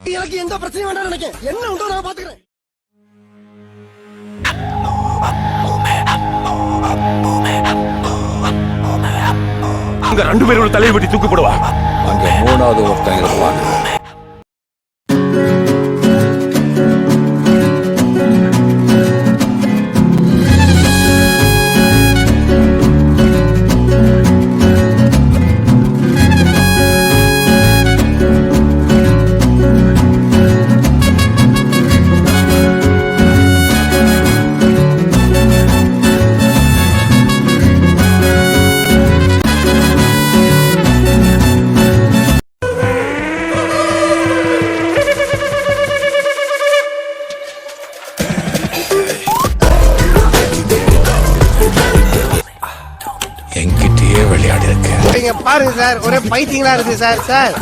எனக்கு எந்த பிரச்சனையும் வேண்டாம் நினைக்கிறேன். என்ன உண்டோ நான் பாத்துக்கிறேன். அங்க 2 பேரோட தலையை வெட்டி தூக்கி போடுவா. அங்க 3வது ஒருத்தன் இருப்பான். என்கிட்டயே விளையாடி இருக்கு. பாருங்க சார், ஒரே பைத்தியங்களா இருக்கு சார்.